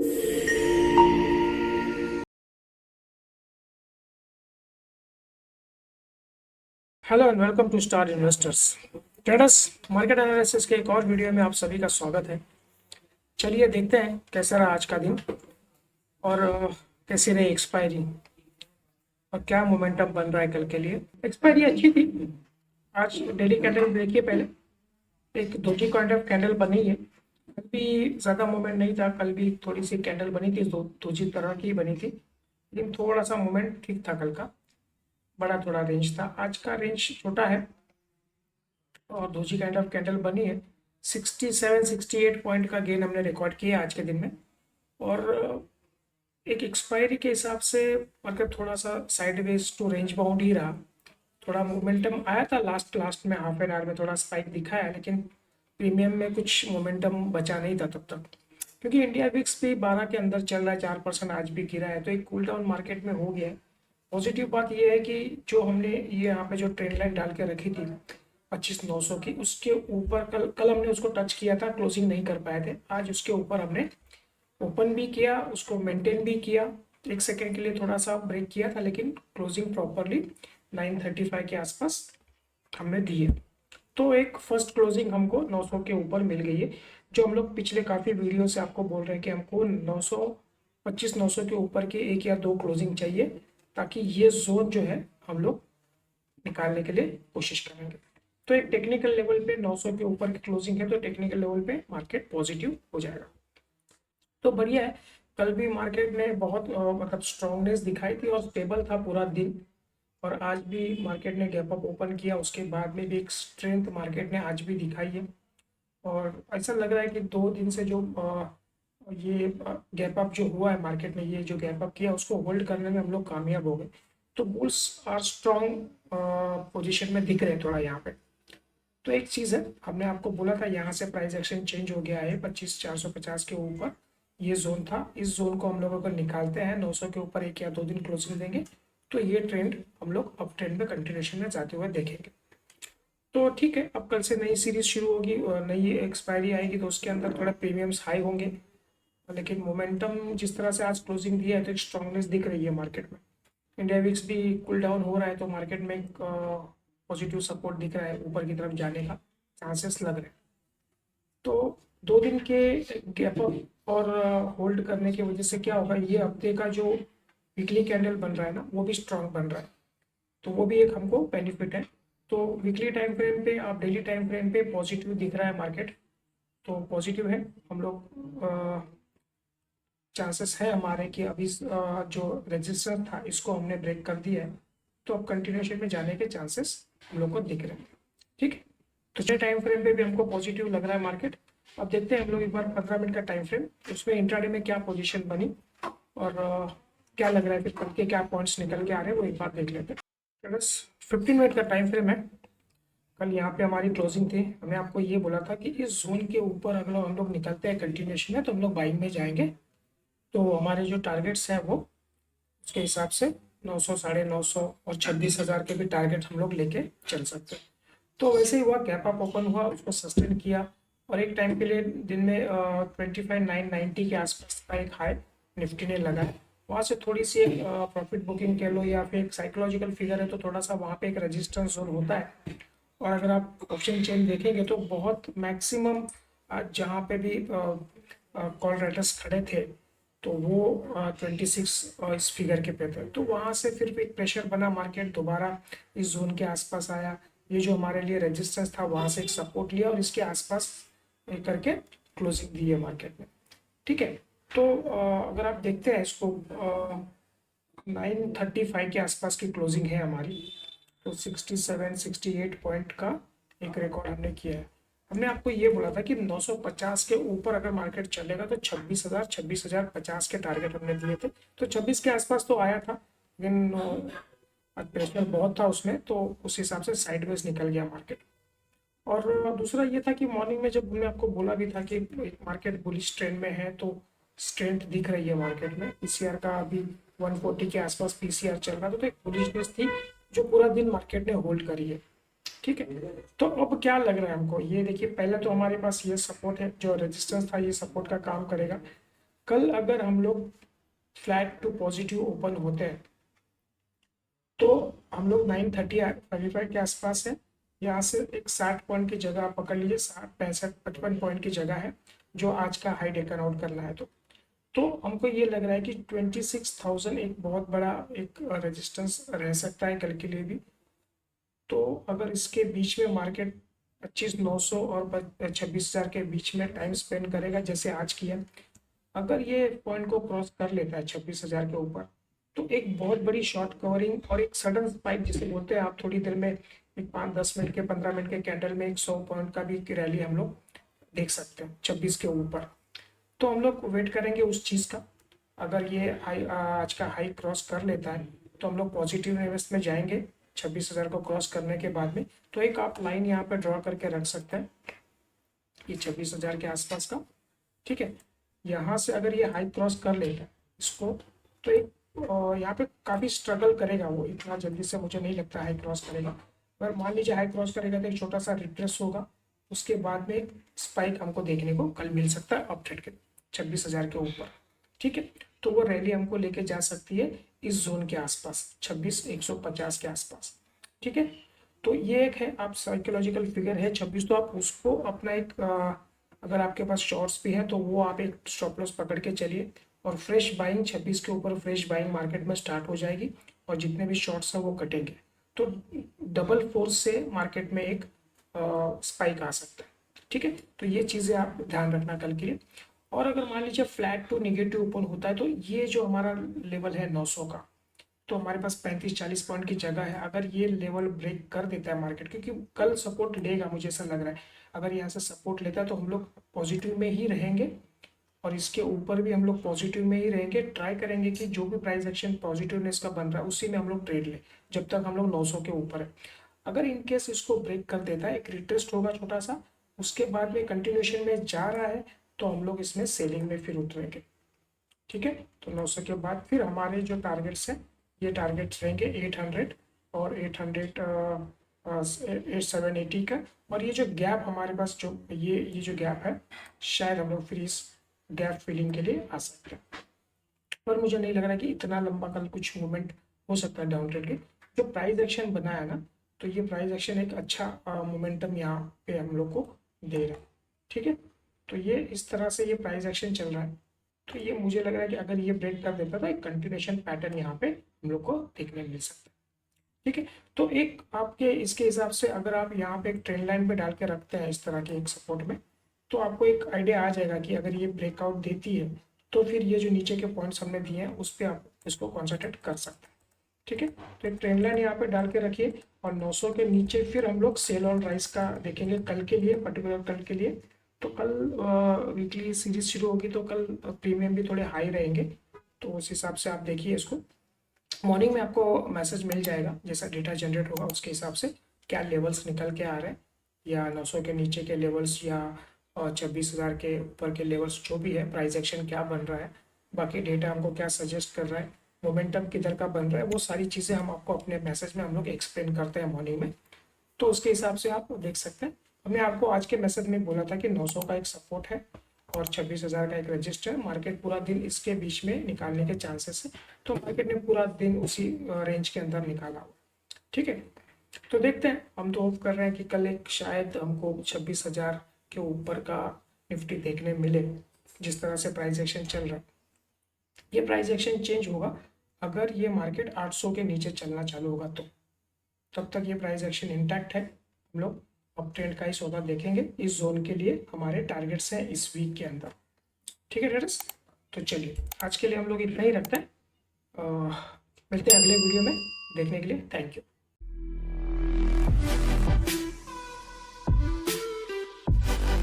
Hello and welcome to star investors traders. Market analysis के एक और वीडियो में आप सभी का स्वागत है। चलिए देखते हैं कैसा रहा आज का दिन और कैसी रही एक्सपायरी और क्या मोमेंटम बन रहा है कल के लिए। एक्सपायरी अच्छी थी। आज डेली कैंडल देखिए, पहले एक दोजी कैंडल बनी है। कल भी ज़्यादा मूवमेंट नहीं था, कल भी थोड़ी सी कैंडल बनी थी, दोजी तरह की बनी थी, लेकिन थोड़ा सा मूवमेंट ठीक था कल का। बड़ा थोड़ा रेंज था, आज का रेंज छोटा है और दोजी कैंडल बनी है। 67-68 पॉइंट का गेन हमने रिकॉर्ड किया आज के दिन में। और एक एक्सपायरी के हिसाब से मार्केट थोड़ा सा साइडवेज टू रेंज बाउंड ही रहा। थोड़ा मोमेंटम आया था लास्ट में, हाफ एन आवर में थोड़ा स्पाइक दिखाया, लेकिन प्रीमियम में कुछ मोमेंटम बचा नहीं था तब तक, क्योंकि इंडिया विक्स भी 12 के अंदर चल रहा है, 4% आज भी गिरा है, तो एक कूल डाउन मार्केट में हो गया है। पॉजिटिव बात यह है कि जो हमने ये यहाँ पे जो ट्रेंड लाइन डाल के रखी थी 25,900 की, उसके ऊपर कल हमने उसको टच किया था, क्लोजिंग नहीं कर पाए थे। आज उसके ऊपर हमने ओपन भी किया, उसको मेंटेन भी किया, एक सेकेंड के लिए थोड़ा सा ब्रेक किया था, लेकिन क्लोजिंग प्रॉपरली 935 के आसपास हमने दी है। तो एक फर्स्ट क्लोजिंग हमको 900 के ऊपर मिल गई है, जो हम लोग पिछले काफ़ी वीडियो से आपको बोल रहे हैं कि हमको 900 के ऊपर के एक या दो क्लोजिंग चाहिए, ताकि ये जोन जो है हम लोग निकालने के लिए कोशिश करेंगे। तो एक टेक्निकल लेवल पे 900 के ऊपर की क्लोजिंग है, तो टेक्निकल लेवल पे मार्केट पॉजिटिव हो जाएगा, तो बढ़िया है। कल भी मार्केट ने बहुत मतलब स्ट्रांगनेस दिखाई थी और स्टेबल था पूरा दिन। और आज भी मार्केट ने गैप अप ओपन किया, उसके बाद में भी एक स्ट्रेंथ मार्केट ने आज भी दिखाई है। और ऐसा लग रहा है कि 2 दिन से जो ये गैप अप जो हुआ है, मार्केट ने ये जो गैप अप किया उसको होल्ड करने में हम लोग कामयाब हो गए। तो बुल्स आर स्ट्रॉन्ग पोजीशन में दिख रहे हैं थोड़ा यहाँ पे। तो एक चीज़ है, हमने आपको बोला था यहाँ से प्राइस एक्शन चेंज हो गया है 25,450 के ऊपर, ये जोन था, इस जोन को हम लोग अगर निकालते हैं 900 के ऊपर एक या दो दिन क्लोजिंग देंगे, तो ये ट्रेंड हम लोग अप ट्रेंड में कंटिन्यूशन में जाते हुए देखेंगे। तो ठीक है, अब कल से नई सीरीज शुरू होगी और नई एक्सपायरी आएगी, तो उसके अंदर थोड़ा प्रीमियम्स हाई होंगे, लेकिन मोमेंटम जिस तरह से आज क्लोजिंग दिया है तो एक स्ट्रांगनेस दिख रही है मार्केट में। इंडिया विक्स भी कूल डाउन हो रहा है, तो मार्केट में एक पॉजिटिव सपोर्ट दिख रहा है, ऊपर की तरफ जाने का चांसेस लग रहे हैं। तो 2 दिन के गैप अप और होल्ड करने की वजह से क्या होगा, ये हफ्ते का जो वीकली कैंडल बन रहा है ना, वो भी स्ट्रांग बन रहा है, तो वो भी एक हमको बेनिफिट है। तो वीकली टाइम फ्रेम पे आप डेली टाइम फ्रेम पे पॉजिटिव दिख रहा है मार्केट, तो पॉजिटिव है हम लोग। चांसेस है हमारे कि अभी जो रजिस्टर था इसको हमने ब्रेक कर दिया है, तो अब कंटिन्यूशन में जाने के चांसेस हम लोग को दिख रहे हैं। ठीक है, तो छः टाइम फ्रेम पे भी हमको पॉजिटिव लग रहा है मार्केट। अब देखते हैं हम लोग एक बार 15 मिनट का टाइम फ्रेम, उसमें इंट्राडे में क्या पोजीशन बनी और क्या लग रहा है, फिर कल के क्या पॉइंट्स निकल के आ रहे हैं वो एक बार देख लेते हैं। बस 15 मिनट का टाइम फ्रेम है। कल यहाँ पे हमारी क्लोजिंग थी, हमने आपको ये बोला था कि इस जोन के ऊपर अगर हम लोग निकलते हैं कंटिन्यूशन में, तो हम लोग बाइंग में जाएंगे। तो हमारे जो टारगेट्स हैं वो उसके हिसाब से 900, 950 और 26,000 के भी टारगेट हम लोग लेके चल सकते हैं। तो वैसे ही हुआ, गैप अप ओपन हुआ, उसको सस्टेन किया और एक टाइम के लिए दिन में 25,990 के आसपास का एक हाई निफ्टी ने लगाया। वहाँ से थोड़ी सी एक प्रॉफिट बुकिंग कह लो या फिर एक साइकोलॉजिकल फिगर है, तो थोड़ा सा वहाँ पे एक रेजिस्टेंस जोन होता है। और अगर आप ऑप्शन चेन देखेंगे तो बहुत मैक्सिमम जहाँ पे भी कॉल राइटर्स खड़े थे, तो वो 26 इस फिगर के पे थे, तो वहाँ से फिर एक प्रेशर बना, मार्केट दोबारा इस जोन के आसपास आया। ये जो हमारे लिए रेजिस्टेंस था वहाँ से एक सपोर्ट लिया और इसके आसपास करके क्लोजिंग दी है मार्केट में। ठीक है, तो अगर आप देखते हैं इसको 935 के आसपास की क्लोजिंग है हमारी, तो 67-68 पॉइंट का एक रिकॉर्ड हमने किया है। हमने आपको ये बोला था कि 950 के ऊपर अगर मार्केट चलेगा तो 26,050 के टारगेट हमने दिए थे, तो 26 के आसपास तो आया था, लेकिन आज प्रेशर बहुत था उसमें, तो उस हिसाब से साइडवेज निकल गया मार्केट। और दूसरा ये था कि मॉर्निंग में जब हमने आपको बोला भी था कि मार्केट बुलिश ट्रेंड में है, तो स्ट्रेंथ दिख रही है मार्केट में। पीसीआर का अभी 140 के आसपास पीसीआर चल रहा था, तो एक बुलिशनेस थी जो पूरा दिन मार्केट ने होल्ड करी है। ठीक है, तो अब क्या लग रहा है हमको, ये देखिए, पहले तो हमारे पास ये सपोर्ट है, जो रेजिस्टेंस था ये सपोर्ट का काम करेगा। कल अगर हम लोग फ्लैट टू पॉजिटिव ओपन होते हैं तो हम लोग 930 के आसपास है। यहाँ से एक 60 पॉइंट की जगह आप पकड़ लीजिए, 60 65 55 पॉइंट की जगह है जो आज का हाई टेकन आउट करना है। तो हमको ये लग रहा है कि 26,000 एक बहुत बड़ा एक रेजिस्टेंस रह सकता है कल के लिए भी। तो अगर इसके बीच में मार्केट 25,900 और 26,000 के बीच में टाइम स्पेंड करेगा जैसे आज किया, अगर ये पॉइंट को क्रॉस कर लेता है 26,000 के ऊपर, तो एक बहुत बड़ी शॉर्ट कवरिंग और एक सडन स्पाइक जिसे बोलते हैं, आप थोड़ी देर में एक 5-10 मिनट के 15 मिनट के कैंडल में एक 100 पॉइंट का भी रैली हम लोग देख सकते हैं 26 के ऊपर। तो हम लोग वेट करेंगे उस चीज़ का। अगर ये हाई आज का हाई क्रॉस कर लेता है तो हम लोग पॉजिटिव इन्वेस्ट में जाएंगे 26,000 को क्रॉस करने के बाद में। तो एक आप लाइन यहाँ पे ड्रॉ करके रख सकते हैं ये 26,000 के आसपास का, ठीक है। यहाँ से अगर ये हाई क्रॉस कर लेगा इसको, तो एक यहाँ पे काफ़ी स्ट्रगल करेगा वो, इतना जल्दी से मुझे नहीं लगता हाई क्रॉस करेगा। अगर मान लीजिए हाई क्रॉस करेगा तो एक छोटा सा रिट्रेस होगा, उसके बाद में एक स्पाइक हमको देखने को कल मिल सकता है अप ट्रेड के 26,000 के ऊपर, ठीक है। तो वो रैली हमको लेके जा सकती है इस जोन के आसपास 26,150 के आसपास, ठीक है। तो ये एक है आप साइकोलॉजिकल फिगर है 26, तो आप उसको अपना एक अगर आपके पास शॉर्ट्स भी हैं तो वो आप एक स्टॉप लॉस पकड़ के चलिए, और फ्रेश बाइंग 26 के ऊपर फ्रेश बाइंग मार्केट में स्टार्ट हो जाएगी और जितने भी शॉर्ट्स हैं वो कटेंगे। तो डबल फोर्स से मार्केट में एक स्पाइक आ सकता है, ठीक है। तो ये चीज़ें आप ध्यान रखना कल के लिए। और अगर मान लीजिए फ्लैट टू निगेटिव ओपन होता है तो ये जो हमारा लेवल है 900 का, तो हमारे पास 35-40 पॉइंट की जगह है। अगर ये लेवल ब्रेक कर देता है मार्केट, क्योंकि कल सपोर्ट लेगा मुझे ऐसा लग रहा है, अगर यहाँ से सपोर्ट लेता है तो हम लोग पॉजिटिव में ही रहेंगे और इसके ऊपर भी हम लोग पॉजिटिव में ही रहेंगे। ट्राई करेंगे कि जो भी प्राइस एक्शन पॉजिटिवनेस का बन रहा है उसी में हम लोग ट्रेड लें जब तक हम लोग 900 के ऊपर है। अगर इनकेस इसको ब्रेक कर देता है, एक रिटेस्ट होगा छोटा सा, उसके बाद में कंटिन्यूशन में जा रहा है तो हम लोग इसमें सेलिंग में फिर उतरेंगे, ठीक है। तो 900 के बाद फिर हमारे जो टारगेट्स हैं ये टारगेट्स रहेंगे 800 और 780 का। और ये जो गैप हमारे पास जो ये जो गैप है, शायद हम लोग फिर इस गैप फिलिंग के लिए आ सकते हैं, पर मुझे नहीं लग रहा कि इतना लंबा कल कुछ मूवमेंट हो सकता है डाउन ट्रेड के। जो प्राइस एक्शन बना है ना, तो ये प्राइस एक्शन एक अच्छा मोमेंटम यहाँ पे हम लोग को दे रहा है, ठीक है। तो ये इस तरह से ये प्राइस एक्शन चल रहा है। तो ये मुझे लग रहा है कि अगर ये ब्रेक कर देता तो एक कंटिन्यूशन पैटर्न यहाँ पे हम लोग को देखने मिल सकता है, ठीक है। तो एक आपके इसके हिसाब से अगर आप यहाँ पे एक ट्रेंड लाइन पे डाल के रखते हैं इस तरह के एक सपोर्ट में, तो आपको एक आइडिया आ जाएगा कि अगर ये ब्रेकआउट देती है तो फिर ये जो नीचे के पॉइंट्स हमने दिए हैं उस पर आप इसको कॉन्सेंट्रेट कर सकते हैं, ठीक है। तो एक ट्रेंड लाइन यहाँ पे डाल के रखिए और 900 के नीचे फिर हम लोग सेल ऑन राइस का देखेंगे कल के लिए, पर्टिकुलर कल के लिए। तो कल वीकली सीरीज शुरू होगी तो कल प्रीमियम भी थोड़े हाई रहेंगे, तो उस हिसाब से आप देखिए इसको। मॉर्निंग में आपको मैसेज मिल जाएगा जैसा डेटा जनरेट होगा उसके हिसाब से क्या लेवल्स निकल के आ रहे हैं, या 900 के नीचे के लेवल्स या 26,000 के ऊपर के लेवल्स, जो भी है प्राइस एक्शन क्या बन रहा है, बाकी डेटा हमको क्या सजेस्ट कर रहा है, मोमेंटम किधर का बन रहा है, वो सारी चीज़ें हम आपको अपने मैसेज में हम लोग एक्सप्लेन करते हैं मॉर्निंग में। तो उसके हिसाब से आप देख सकते हैं। हमने आपको आज के मैसेज में बोला था कि 900 का एक सपोर्ट है और 26,000 का एक रजिस्टर, मार्केट पूरा दिन इसके बीच में निकालने के चांसेस है। तो मार्केट ने पूरा दिन उसी रेंज के अंदर निकाला हुआ, ठीक है। तो देखते हैं, हम तो होप कर रहे हैं कि कल एक शायद हमको 26,000 के ऊपर का निफ्टी देखने मिले। जिस तरह से प्राइस एक्शन चल रहा है, ये प्राइस एक्शन चेंज होगा अगर ये मार्केट 800 के नीचे चलना चालू होगा तो। तब तक ये प्राइस एक्शन इंटैक्ट है, हम लोग अप ट्रेंड का ही सौदा देखेंगे। इस जोन के लिए हमारे टारगेट्स हैं इस वीक के अंदर, ठीक है ट्रेडर्स। तो चलिए आज के लिए हम लोग इतना ही रखते हैं, मिलते हैं अगले वीडियो में। देखने के लिए थैंक यू।